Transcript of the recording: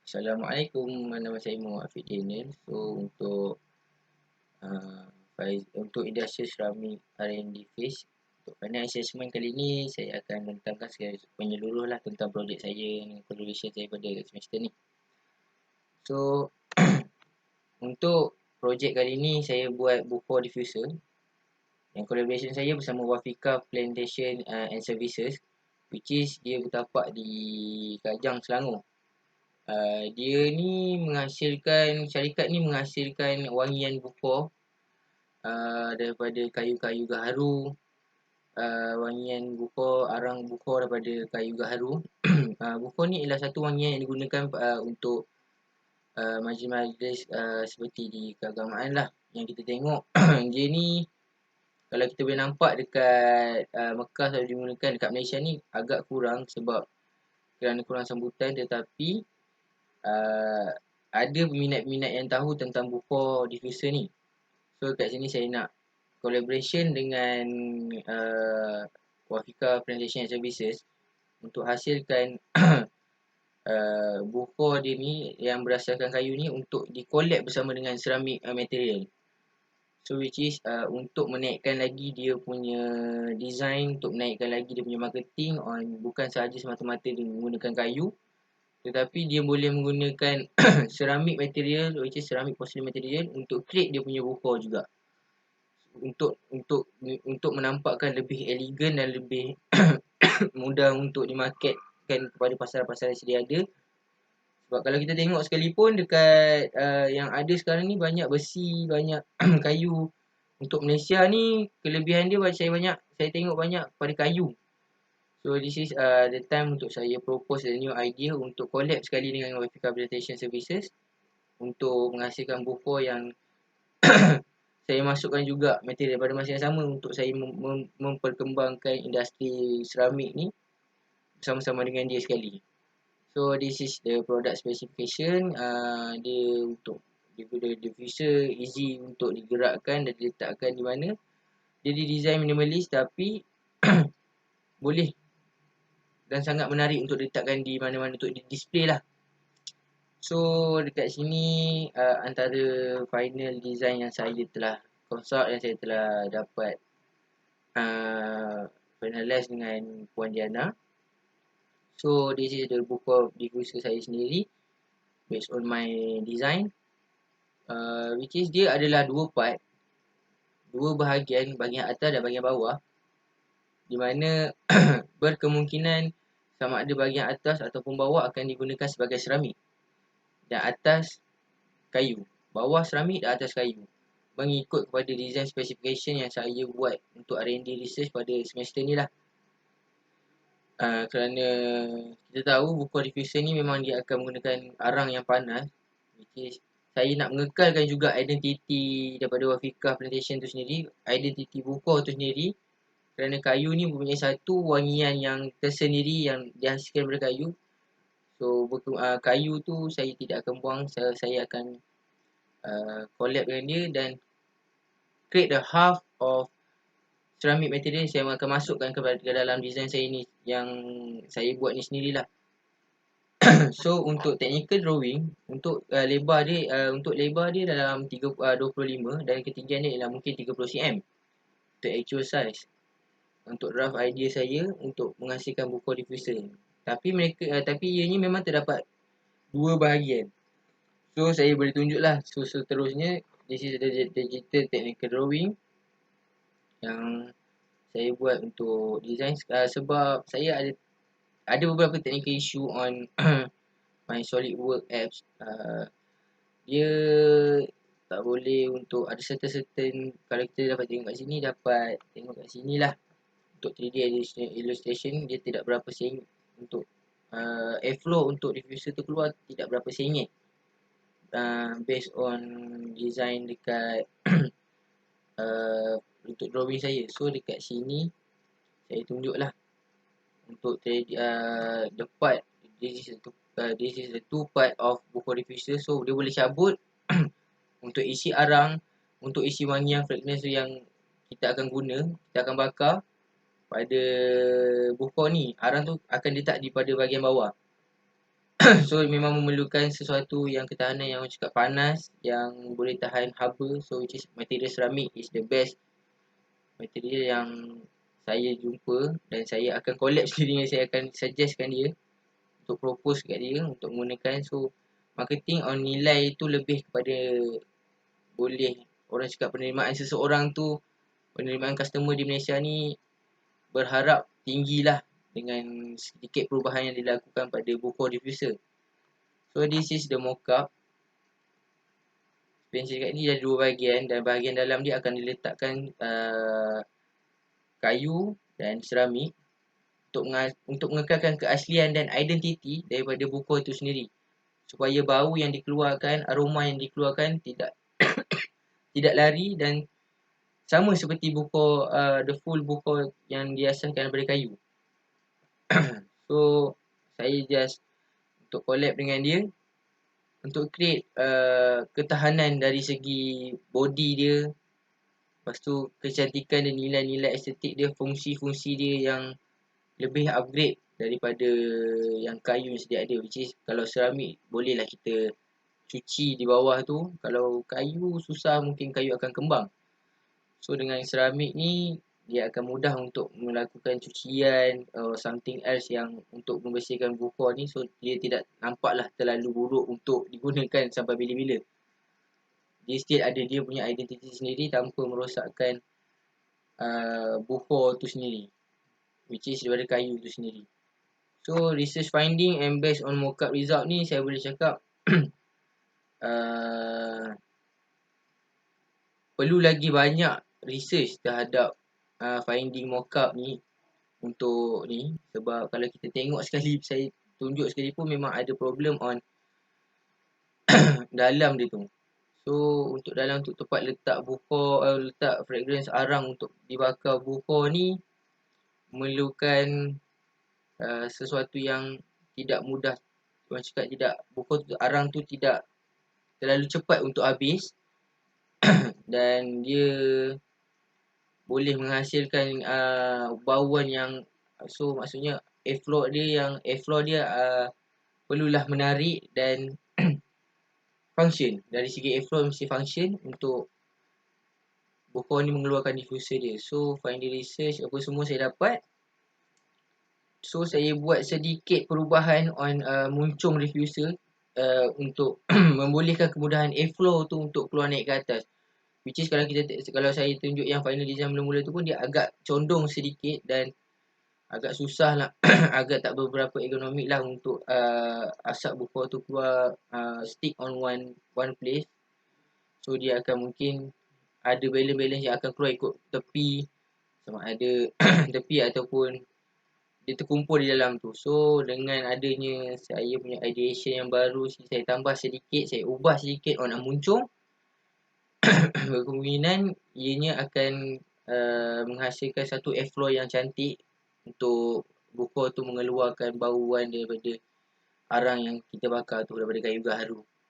Assalamualaikum, nama saya Muhammad Fiddin. So uh, untuk industrial ceramic R&D phase untuk final assessment kali ni saya akan bentangkan secara menyeluruh lah tentang projek saya dan collaboration saya pada semester ni. So untuk projek kali ni saya buat buko diffuser yang collaboration saya bersama Wafika Plantation and Services, which is dia bertapak di Kajang, Selangor. Dia ni syarikat ni menghasilkan wangian buko daripada kayu-kayu gaharu, wangian buko, arang buko daripada kayu gaharu. Buko ni ialah satu wangian yang digunakan untuk majlis-majlis seperti di keagamaan lah. Yang kita tengok dia ni kalau kita boleh nampak dekat Mekah selalu digunakan, dekat Malaysia ni agak kurang sebab kerana kurang sambutan, tetapi ada peminat-peminat yang tahu tentang buko diffuser ni. So kat sini saya nak collaboration dengan Wafika Plantation Services untuk hasilkan buko dia ni yang berasaskan kayu ni untuk di-collab bersama dengan ceramic material. So which is untuk menaikkan lagi dia punya design, untuk menaikkan lagi dia punya marketing bukan sahaja semata-mata dia menggunakan kayu, tetapi dia boleh menggunakan ceramic material, which is ceramic porcelain material, untuk create dia punya buko juga. Untuk menampakkan lebih elegan dan lebih mudah untuk dimarketkan kepada pasar-pasar yang sedia ada. Sebab kalau kita tengok sekalipun dekat yang ada sekarang ni banyak besi, banyak kayu. Untuk Malaysia ni kelebihan dia saya tengok banyak pada kayu. So this is the time untuk saya propose a new idea untuk collab sekali dengan Wafika Plantation Services untuk menghasilkan buko yang saya masukkan juga material pada masa yang sama untuk saya memperkembangkan industri ceramik ni bersama-sama dengan dia sekali. So this is the product specification. Dia untuk diffuser easy untuk digerakkan dan diletakkan di mana. Dia didesign minimalis tapi boleh dan sangat menarik untuk diletakkan di mana-mana untuk di-display lah. So dekat sini antara final design yang saya telah consult, yang saya telah dapat finalize dengan Puan Diana. So this is the book of diffuser saya sendiri based on my design, which is dia adalah dua part, dua bahagian atas dan bahagian bawah, di mana berkemungkinan sama ada bahagian atas ataupun bawah akan digunakan sebagai seramik, dan atas kayu, bawah seramik dan atas kayu, mengikut kepada design specification yang saya buat untuk R&D research pada semester ni lah. Kerana kita tahu buku diffuser ni memang dia akan menggunakan arang yang panas, which is saya nak mengekalkan juga identiti daripada Wafika Plantation tu sendiri, identiti buku tu sendiri, kerana kayu ni mempunyai satu wangian yang tersendiri yang dihasilkan daripada kayu. So kayu tu saya tidak akan buang, saya akan collab dengan dia dan create the half of ceramic material saya akan masukkan ke dalam design saya ni, yang saya buat ni sendirilah. So untuk technical drawing, untuk lebar dia dalam 25 dan ketinggian dia ialah mungkin 30 cm untuk actual size. Untuk rough idea saya untuk menghasilkan buku diffuser. Tapi ianya memang terdapat dua bahagian. So saya boleh tunjuklah. So seterusnya, this is the digital technical drawing yang saya buat untuk design, sebab saya ada beberapa technical issue on my SolidWorks apps. Dia tak boleh untuk ada certain kalau kita dapat tengok kat sini, dapat tengok kat sini lah, untuk 3D illustration dia tidak berapa sengit, untuk airflow untuk diffuser tu keluar tidak berapa sengit, based on design dekat untuk drawing saya. So dekat sini saya tunjuk lah untuk the part, this is the two part of buku diffuser. So dia boleh cabut untuk isi arang, untuk isi wangian fragrance yang kita akan bakar pada buku ni. Arang tu akan letak di pada bahagian bawah. So memang memerlukan sesuatu yang ketahanan yang orang cakap panas, yang boleh tahan haba. So which is material ceramic is the best material yang saya jumpa, dan saya akan collab sendiri dengan, saya akan suggestkan dia untuk propose kat dia untuk menggunakan. So marketing on nilai tu lebih kepada boleh orang cakap penerimaan seseorang tu, penerimaan customer di Malaysia ni berharap tinggilah dengan sedikit perubahan yang dilakukan pada buku diffuser. So this is the mockup. Seperti saya cakap ni ada dua bahagian, dan bahagian dalam dia akan diletakkan kayu dan seramik untuk mengekalkan keaslian dan identiti daripada buku itu sendiri, supaya bau yang dikeluarkan, aroma yang dikeluarkan tidak lari dan sama seperti buku the full buku yang diasaskan daripada kayu. So saya just untuk collab dengan dia untuk create ketahanan dari segi body dia, lepas tu kecantikan dan nilai-nilai estetik dia, fungsi-fungsi dia yang lebih upgrade daripada yang kayu yang sedia ada. Which is kalau seramik bolehlah kita cuci di bawah tu, kalau kayu susah, mungkin kayu akan kembang. So dengan seramik ni dia akan mudah untuk melakukan cucian something else yang untuk membersihkan buku ni. So dia tidak nampaklah terlalu buruk untuk digunakan sampai bila-bila. Dia still ada dia punya identiti sendiri tanpa merosakkan buku tu sendiri, which is daripada kayu tu sendiri. So research finding and based on mockup result ni, saya boleh cakap perlu lagi banyak research terhadap finding mockup ni untuk ni. Sebab kalau kita tengok sekali, saya tunjuk sekali pun memang ada problem on dalam dia tu. So untuk dalam, untuk tempat letak buku, letak fragrance arang untuk dibakar buku ni memerlukan sesuatu yang tidak mudah. Orang cakap tidak, buku tu, arang tu tidak terlalu cepat untuk habis dan dia boleh menghasilkan bauan yang, so maksudnya airflow dia perlulah menarik dan function. Dari segi airflow mesti function untuk buku ni mengeluarkan diffuser dia. So finding research apa semua saya dapat. So saya buat sedikit perubahan on muncung diffuser untuk membolehkan kemudahan airflow tu untuk keluar naik ke atas. Which is kalau saya tunjuk yang final design mula-mula tu pun dia agak condong sedikit dan agak susah lah agak tak beberapa ergonomik lah untuk asap buku tu keluar stick on one place. So dia akan mungkin ada balance-balance yang akan keluar ikut tepi, sama ada tepi ataupun dia terkumpul di dalam tu. So dengan adanya saya punya ideation yang baru, saya tambah sedikit, saya ubah sedikit on muncung, berkemungkinan ianya akan menghasilkan satu airflow yang cantik untuk buku tu mengeluarkan bauan daripada arang yang kita bakar tu, daripada kayu gaharu.